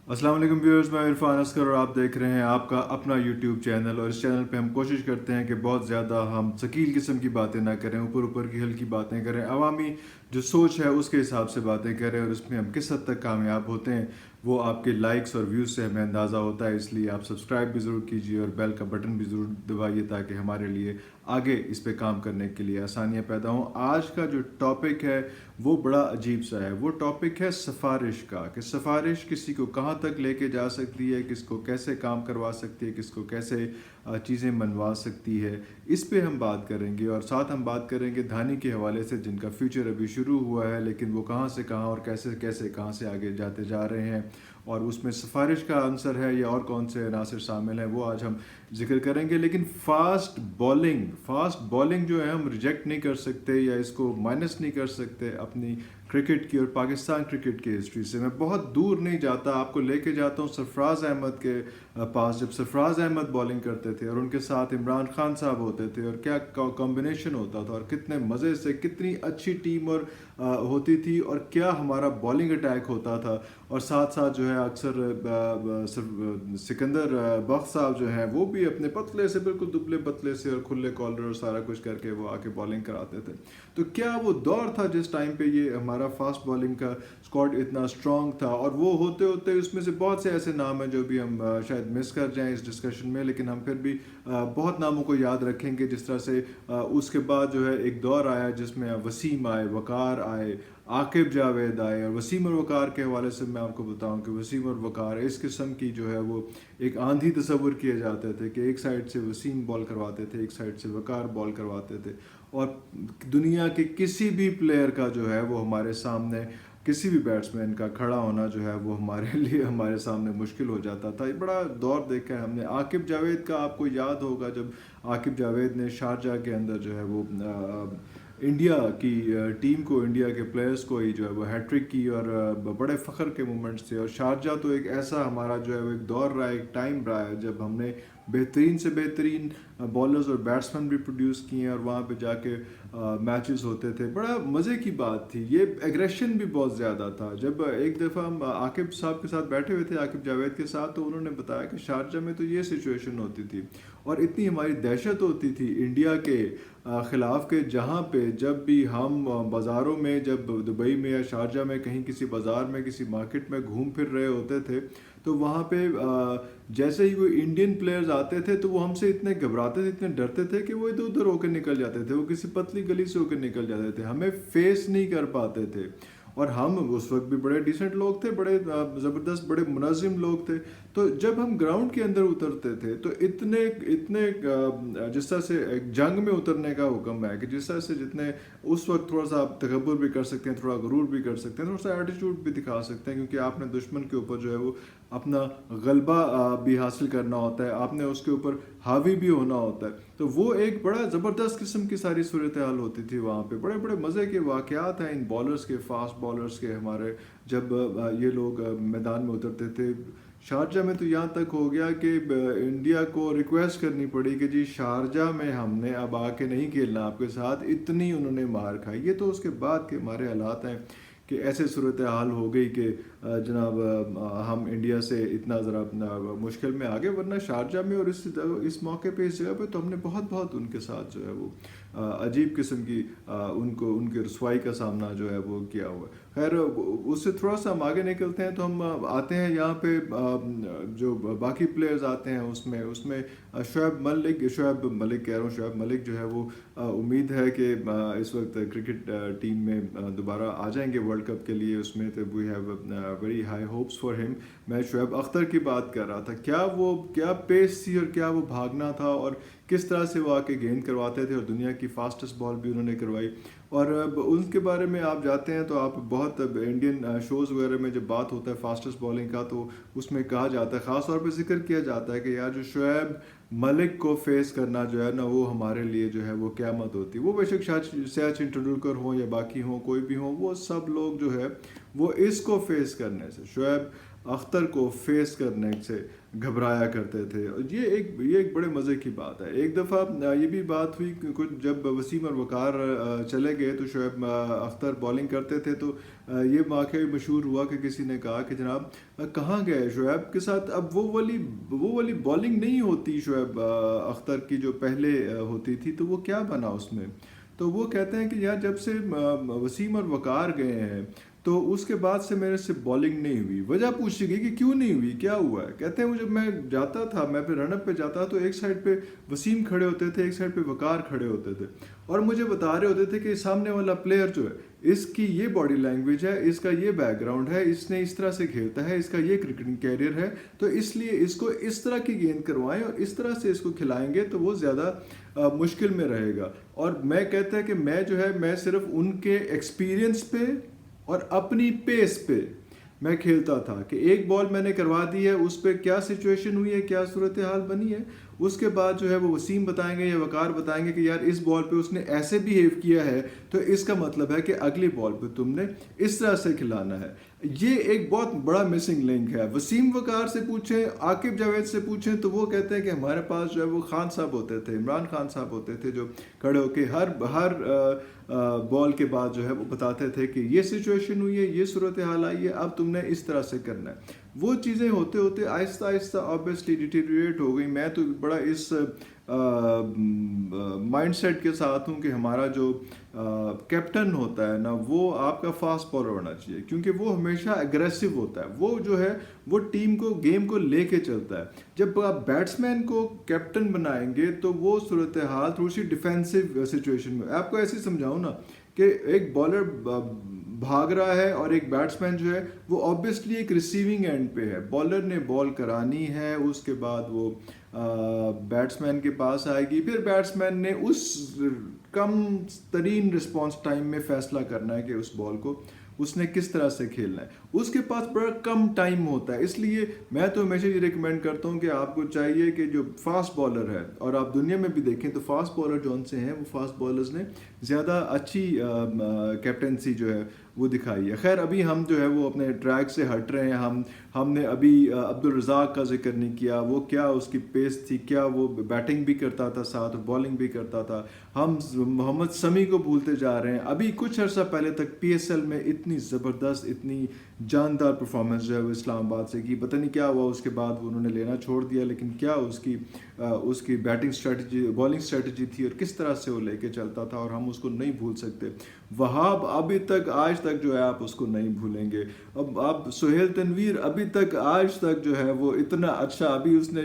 अस्सलाम वालेकुम व्यूअर्स, मैं इरफान असकर और आप देख रहे हैं आपका अपना यूट्यूब चैनल। और इस चैनल पे हम कोशिश करते हैं कि बहुत ज़्यादा हम शकील किस्म की बातें ना करें, ऊपर ऊपर की हल्की बातें करें, अवामी जो सोच है उसके हिसाब से बातें करें। और इसमें हम किस हद तक कामयाब होते हैं वो आपके लाइक्स और व्यूज़ से हमें अंदाज़ा होता है। इसलिए आप सब्सक्राइब भी ज़रूर कीजिए और बेल का बटन भी ज़रूर दबाइए ताकि हमारे लिए आगे इस पे काम करने के लिए आसानियाँ पैदा हों। आज का जो टॉपिक है वो बड़ा अजीब सा है। वो टॉपिक है सिफारिश का, कि सिफारिश किसी को कहाँ तक लेके जा सकती है, किसको कैसे काम करवा सकती है, किसको कैसे चीज़ें मनवा सकती है। इस पे हम बात करेंगे और साथ हम बात करेंगे धानी के हवाले से, जिनका फ्यूचर अभी शुरू हुआ है लेकिन वो कहाँ से कहाँ और कैसे कैसे कहाँ से आगे जाते जा रहे हैं, और उसमें सिफारिश का आंसर है या और कौन से अनासर शामिल हैं वो आज हम जिक्र करेंगे। लेकिन फास्ट बॉलिंग जो है हम रिजेक्ट नहीं कर सकते या इसको माइनस नहीं कर सकते अपनी क्रिकेट की और पाकिस्तान क्रिकेट की हिस्ट्री से। मैं बहुत दूर नहीं जाता, आपको लेके जाता हूँ सरफराज अहमद के पास। जब सरफराज अहमद बॉलिंग करते थे और उनके साथ इमरान खान साहब होते थे और क्या कॉम्बिनेशन होता था और कितने मज़े से कितनी अच्छी टीम और होती थी और क्या हमारा बॉलिंग अटैक होता था। और साथ साथ जो है अक्सर सिकंदर बख्श साहब जो हैं वो भी अपने पतले से, बिल्कुल दुबले पतले से और खुले कॉलर और सारा कुछ करके वो आके बॉलिंग कराते थे। तो क्या वो दौर था जिस टाइम पे ये हमारा फास्ट बॉलिंग का स्क्वाड इतना स्ट्रांग था? और वो होते होते उसमें से बहुत से ऐसे नाम हैं जो भी हम शायद मिस कर जाएं इस डिस्कशन में, लेकिन हम फिर भी बहुत नामों को याद रखेंगे। जिस तरह से उसके बाद जो है एक दौर आया जिसमें वसीम आए, वकार आए, आकिब जावेद आए। और वसीम और वकार के हवाले से मैं आपको बताऊं कि वसीम और वकार इस किस्म की जो है वो एक आंधी तस्वुर किए जाते थे कि एक साइड से वसीम बॉल करवाते थे, एक साइड से वकार बॉल करवाते थे। और दुनिया के किसी भी प्लेयर का जो है वो हमारे सामने, किसी भी बैट्समैन का खड़ा होना जो है वो हमारे लिए, हमारे सामने मुश्किल हो जाता था। ये बड़ा दौर देखा है हमने। आकिब जावेद का आपको याद होगा, जब आकिब जावेद ने शारजाह के अंदर जो है वो इंडिया की टीम को, इंडिया के प्लेयर्स को ही जो है वो हैट्रिक की और बड़े फ़ख्र के मोमेंट्स थे। और शारजाह तो एक ऐसा हमारा जो है वो एक दौर रहा है, एक टाइम रहा है जब हमने बेहतरीन से बेहतरीन बॉलर्स और बैट्समैन भी प्रोड्यूस किए हैं और वहाँ पे जाके मैचेस होते थे। बड़ा मज़े की बात थी। ये एग्रेशन भी बहुत ज़्यादा था। जब एक दफ़ा हम आकिब साहब के साथ बैठे हुए थे, आकिब जावेद के साथ, तो उन्होंने बताया कि शारजाह में तो ये सिचुएशन होती थी और इतनी हमारी दहशत होती थी इंडिया के ख़िलाफ़ के, जहाँ पे जब भी हम बाज़ारों में, जब दुबई में या शारजाह में कहीं किसी बाज़ार में किसी मार्केट में घूम फिर रहे होते थे, तो वहाँ पे जैसे ही वो इंडियन प्लेयर्स आते थे तो वो हमसे इतने घबराते थे, इतने डरते थे कि वो इधर उधर होकर निकल जाते थे, वो किसी पतली गली से होकर निकल जाते थे, हमें फेस नहीं कर पाते थे। और हम उस वक्त भी बड़े डिसेंट लोग थे, बड़े ज़बरदस्त, बड़े मुनज़्ज़िम लोग थे। तो जब हम ग्राउंड के अंदर उतरते थे तो इतने इतने जिस तरह से एक जंग में उतरने का हुक्म है कि जिस तरह से, जितने उस वक्त थोड़ा सा आप तकब्बुर भी कर सकते हैं, थोड़ा गुरूर भी कर सकते हैं, थोड़ा सा एटीट्यूड भी दिखा सकते हैं, क्योंकि आपने दुश्मन के ऊपर जो है वो अपना गलबा भी हासिल करना होता है, आपने उसके ऊपर हावी भी होना होता है। तो वो एक बड़ा ज़बरदस्त किस्म की सारी सूरत हाल होती थी वहाँ पे। बड़े बड़े मज़े के वाक़यात हैं इन बॉलर्स के, फास्ट बॉलर्स के हमारे, जब ये लोग मैदान में उतरते थे। शारजाह में तो यहाँ तक हो गया कि इंडिया को रिक्वेस्ट करनी पड़ी कि जी शारजाह में हमने अब आके नहीं खेलना आपके साथ, इतनी उन्होंने मार खाई। ये तो उसके बाद के हमारे हालात हैं कि ऐसे सूरत हाल हो गई कि जनाब हम इंडिया से इतना ज़रा मुश्किल में आ गए। वरना शारजाह में और इस मौके पे, इस जगह पे तो हमने बहुत बहुत उनके साथ जो है वो अजीब किस्म की उनको, उनकी रसवाई का सामना जो है वो किया हुआ है। खैर, उससे थोड़ा सा हम आगे निकलते हैं तो हम आते हैं यहाँ पे जो बाकी प्लेयर्स आते हैं उसमें उसमें शोएब मलिक कह रहा हूँ, शोएब मलिक जो है वो उम्मीद है कि इस वक्त क्रिकेट टीम में दोबारा आ जाएंगे वर्ल्ड कप के लिए। उसमें तो we have very high hopes for him. मैं शोएब अख्तर की बात कर रहा था। क्या पेस थी और क्या वो भागना था और किस तरह से वो आके गेंद करवाते थे और दुनिया की फास्टेस्ट बॉल भी उन्होंने करवाई। और उनके बारे में आप जाते हैं तो आप बहुत इंडियन शोज़ वगैरह में जब बात होता है फास्टेस्ट बॉलिंग का तो उसमें कहा जाता है, ख़ास तौर पे जिक्र किया जाता है कि यार जो शोएब मलिक को फेस करना जो है ना, वो हमारे लिए जो है वो क़यामत होती है। वो बेशक सचिन तेंदुलकर हों या बाकी हों, कोई भी हों, वो सब लोग जो है वो इसको फेस करने से, शोएब اختر کو فیس کرنے سے گھبرایا کرتے تھے. یہ ایک بڑے مزے کی بات ہے. ایک دفعہ یہ بھی بات ہوئی کہ کچھ جب وسیم اور وقار چلے گئے تو شعیب اختر بالنگ کرتے تھے, تو یہ واقعہ مشہور ہوا کہ کسی نے کہا کہ جناب کہاں گئے شعیب کے ساتھ, اب وہ والی بالنگ نہیں ہوتی شعیب اختر کی جو پہلے ہوتی تھی, تو وہ کیا بنا اس میں. تو وہ کہتے ہیں کہ یار جب سے وسیم اور وقار گئے ہیں تو اس کے بعد سے میرے سے بالنگ نہیں ہوئی. وجہ پوچھی گئی کہ کیوں نہیں ہوئی, کیا ہوا ہے. کہتے ہیں جب میں جاتا تھا, میں پھر رن اپ پہ جاتا تو ایک سائڈ پہ وسیم کھڑے ہوتے تھے, ایک سائڈ پہ وقار کھڑے ہوتے تھے, اور مجھے بتا رہے ہوتے تھے کہ سامنے والا پلیئر جو ہے اس کی یہ باڈی لینگویج ہے, اس کا یہ بیک گراؤنڈ ہے, اس نے اس طرح سے کھیلتا ہے, اس کا یہ کرکٹنگ کیریئر ہے, تو اس لیے اس کو اس طرح کی گیند کروائیں اور اس طرح سے اس کو کھلائیں گے تو وہ زیادہ مشکل میں رہے گا. اور میں کہتا ہے کہ میں جو ہے میں صرف ان کے ایکسپیرینس پہ اور اپنی پیس پہ میں کھیلتا تھا کہ ایک بال میں نے کروا دی ہے, اس پہ کیا سچویشن ہوئی ہے, کیا صورتحال بنی ہے, اس کے بعد جو ہے وہ وسیم بتائیں گے یا وقار بتائیں گے کہ یار اس بال پہ اس نے ایسے بیہیو کیا ہے تو اس کا مطلب ہے کہ اگلی بال پہ تم نے اس طرح سے کھلانا ہے. یہ ایک بہت بڑا مسنگ لنک ہے. وسیم وقار سے پوچھیں, عاقب جاوید سے پوچھیں, تو وہ کہتے ہیں کہ ہمارے پاس جو ہے وہ خان صاحب ہوتے تھے, عمران خان صاحب ہوتے تھے, جو کھڑے ہو کے ہر بال کے بعد جو ہے وہ بتاتے تھے کہ یہ سچویشن ہوئی ہے, یہ صورتحال آئی ہے, اب تم نے اس طرح سے کرنا ہے. وہ چیزیں ہوتے ہوتے آہستہ آہستہ آبویسلی ڈیٹیریٹ ہو گئی. میں تو بڑا اس مائنڈ سیٹ کے ساتھ ہوں کہ ہمارا جو کیپٹن ہوتا ہے نا وہ آپ کا فاسٹ بالر ہونا چاہیے, کیونکہ وہ ہمیشہ اگریسو ہوتا ہے, وہ جو ہے وہ ٹیم کو گیم کو لے کے چلتا ہے. جب آپ بیٹسمین کو کیپٹن بنائیں گے تو وہ صورتحال تھوڑی سی ڈیفینسو سچویشن میں, آپ کو ایسے سمجھاؤں نا کہ ایک بالر بھاگ رہا ہے اور ایک بیٹسمین جو ہے وہ آبویسلی ایک ریسیونگ اینڈ پہ ہے, بالر نے بال کرانی ہے, اس کے بعد وہ بیٹسمین کے پاس آئے گی, پھر بیٹسمین نے اس کم ترین رسپانس ٹائم میں فیصلہ کرنا ہے کہ اس بال کو اس نے کس طرح سے کھیلنا ہے. اس کے پاس بڑا کم ٹائم ہوتا ہے, اس لیے میں تو ہمیشہ یہ ریکمینڈ کرتا ہوں کہ آپ کو چاہیے کہ جو فاسٹ بالر ہے, اور آپ دنیا میں بھی دیکھیں تو فاسٹ بالر جو ان سے ہیں وہ فاسٹ بالرز نے زیادہ اچھی کیپٹنسی جو ہے وہ دکھائی ہے. خیر ابھی ہم جو ہے وہ اپنے ٹریک سے ہٹ رہے ہیں. ہم نے ابھی عبدالرزاق کا ذکر نہیں کیا, وہ کیا اس کی پیس تھی, کیا وہ بیٹنگ بھی کرتا تھا ساتھ بالنگ بھی کرتا تھا. ہم محمد سمیع کو بھولتے جا رہے ہیں. ابھی کچھ عرصہ پہلے تک پی ایس ایل میں اتنی زبردست, اتنی جاندار پرفارمنس جو ہے وہ اسلام آباد سے کی, پتہ نہیں کیا ہوا اس کے بعد وہ انہوں نے لینا چھوڑ دیا, لیکن کیا اس کی بیٹنگ اسٹریٹجی, بالنگ اسٹریٹجی تھی اور کس طرح سے وہ لے کے چلتا تھا, اور ہم اس کو نہیں بھول سکتے. وہاب ابھی تک آج تک جو ہے آپ اس کو نہیں بھولیں گے. اب آپ سہیل تنویر ابھی تک آج تک جو ہے وہ اتنا اچھا, ابھی اس نے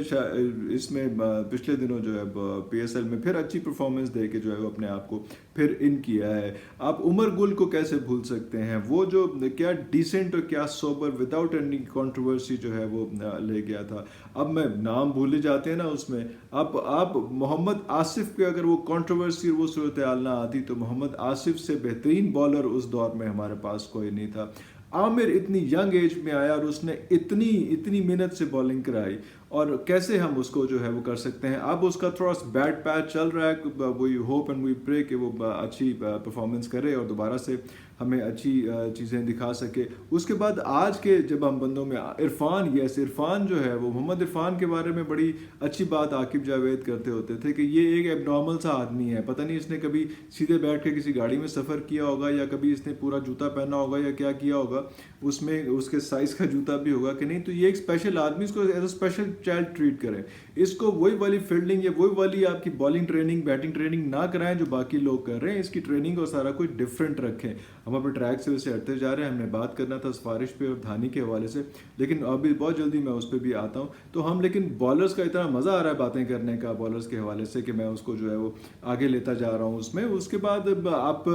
اس میں پچھلے دنوں جو ہے پی ایس ایل میں پھر اچھی پرفارمنس دے کے جو ہے وہ اپنے آپ کو پھر ان کیا ہے. آپ عمر گل کو کیسے بھول سکتے ہیں, وہ جو کیا ڈیسنٹ اور کیا سوبر وداؤٹ اینی کنٹروورسی جو ہے وہ لے گیا تھا. اب میں نام بھولے جاتے ہیں نا اس میں. اب آپ محمد آصف کے اگر وہ کنٹروورسی اور وہ صورتحال نہ آتی تو محمد آصف سے بہترین بالر اس دور میں ہمارے پاس کوئی نہیں تھا. عامر اتنی ینگ ایج میں آیا اور اس نے اتنی محنت سے بالنگ کرائی, اور کیسے ہم اس کو جو ہے وہ کر سکتے ہیں. اب اس کا تھوڑا سا بیڈ پیچ چل رہا ہے, وی ہوپ اینڈ وی پرے کہ وہ اچھی پرفارمنس کرے اور دوبارہ سے ہمیں اچھی چیزیں دکھا سکے. اس کے بعد آج کے جب ہم بندوں میں عرفان جو ہے وہ, محمد عرفان کے بارے میں بڑی اچھی بات عاقب جاوید کرتے ہوتے تھے کہ یہ ایک ایب نارمل سا آدمی ہے, پتہ نہیں اس نے کبھی سیدھے بیٹھ کے کسی گاڑی میں سفر کیا ہوگا یا کبھی اس نے پورا جوتا پہنا ہوگا یا کیا کیا ہوگا, اس میں اس کے سائز کا جوتا بھی ہوگا کہ نہیں, تو یہ ایک اسپیشل آدمی, اس کو as a special child treat کریں. اس کو وہی والی فیلڈنگ یا وہی والی آپ کی بالنگ ٹریننگ بیٹنگ ٹریننگ نہ کرائیں جو باقی لوگ کر رہے ہیں. اس کی ٹریننگ اور سارا کچھ ڈفرینٹ رکھیں. ہم اپنے ٹریک سے ویسے ہٹتے جا رہے ہیں, ہم نے بات کرنا تھا سفارش پہ اور دھانی کے حوالے سے, لیکن ابھی بہت جلدی میں اس پہ بھی آتا ہوں. تو ہم لیکن بالرز کا اتنا مزہ آ رہا ہے باتیں کرنے کا بالرز کے حوالے سے کہ میں اس کو جو ہے وہ آگے لیتا جا رہا ہوں اس میں. اس کے بعد آپ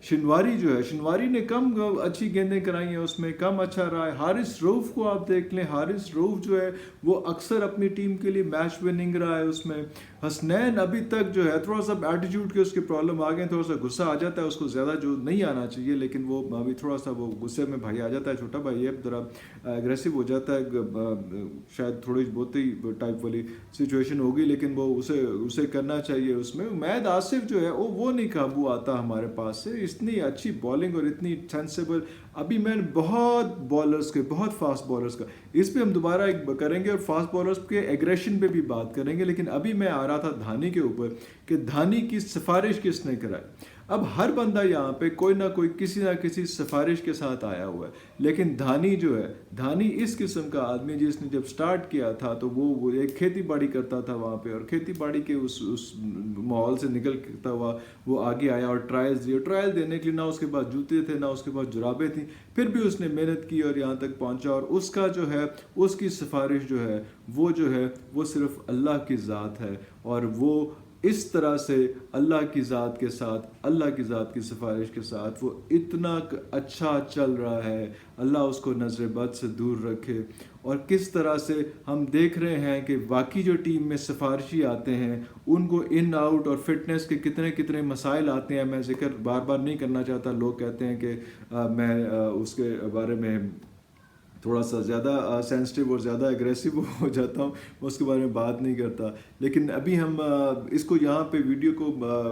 شنواری جو ہے, شنواری نے کم اچھی گیندیں کرائی ہیں, اس میں کم اچھا رہا ہے. حارث رؤف کو آپ دیکھ لیں, حارث رؤف جو ہے وہ اکثر اپنی ٹیم کے لیے میچ وننگ رہا ہے. اس میں حسنین ابھی تک جو ہے تھوڑا سا ایٹیٹیوڈ کے اس کے پرابلم آ گئے, تھوڑا سا غصہ آ جاتا ہے اس کو, زیادہ جو نہیں آنا چاہیے, لیکن وہ ابھی تھوڑا سا وہ غصے میں بھائی آ جاتا ہے, چھوٹا بھائی ہے ذرا اگریسو ہو جاتا ہے, شاید تھوڑی بہت ہی ٹائپ والی سچویشن ہوگی, لیکن وہ اسے کرنا چاہیے. اس میں عمید آصف جو ہے وہ نہیں قابو آتا ہمارے پاس سے. اتنی اچھی بالنگ اور اتنی سینسیبل अभी मैं बहुत बॉलर्स के, बहुत फास्ट बॉलर्स का, इस पे हम दोबारा एक करेंगे और फास्ट बॉलर्स के एग्रेशन पे भी बात करेंगे। लेकिन अभी मैं आ रहा था धानी के ऊपर कि धानी की सिफारिश किसने कराई। अब हर बंदा यहाँ पे कोई ना कोई किसी ना किसी सिफारिश के साथ आया हुआ है, लेकिन धानी जो है, धानी इस किस्म का आदमी जिसने जब स्टार्ट किया था तो वो एक खेती बाड़ी करता था वहाँ पे, और खेती बाड़ी के उस माहौल से निकलता हुआ वो आगे आया और ट्रायल्स दिए। ट्रायल देने के लिए ना उसके पास जूते थे, ना उसके पास जुराबें थी, फिर भी उसने मेहनत की और यहाँ तक पहुँचा। और उसका जो है, उसकी सिफारिश जो है वो सिर्फ अल्लाह की ज़ात है, और वो इस तरह से अल्लाह की ज़ात के साथ, अल्लाह की ज़ात की सिफारिश के साथ वो इतना अच्छा चल रहा है। अल्लाह उसको नज़र बद से दूर रखे। और किस तरह से हम देख रहे हैं कि बाकी जो टीम में सिफारिशी आते हैं उनको इन आउट और फिटनेस के कितने कितने मसाइल आते हैं। मैं जिक्र बार बार नहीं करना चाहता, लोग कहते हैं कि मैं उसके बारे में थोड़ा सा ज़्यादा सेंसिटिव और ज़्यादा एग्रेसिव हो जाता हूँ, मैं उसके बारे में बात नहीं करता। लेकिन अभी हम इसको यहाँ पे वीडियो को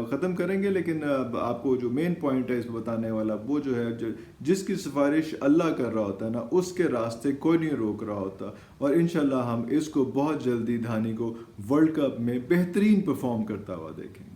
ख़त्म करेंगे। लेकिन आपको जो मेन पॉइंट है इसमें बताने वाला, वो जो है, जिसकी सिफारिश अल्लाह कर रहा होता है ना, उसके रास्ते कोई नहीं रोक रहा होता। और इंशाल्लाह हम इसको बहुत जल्दी धानी को वर्ल्ड कप में बेहतरीन परफॉर्म करता हुआ देखेंगे।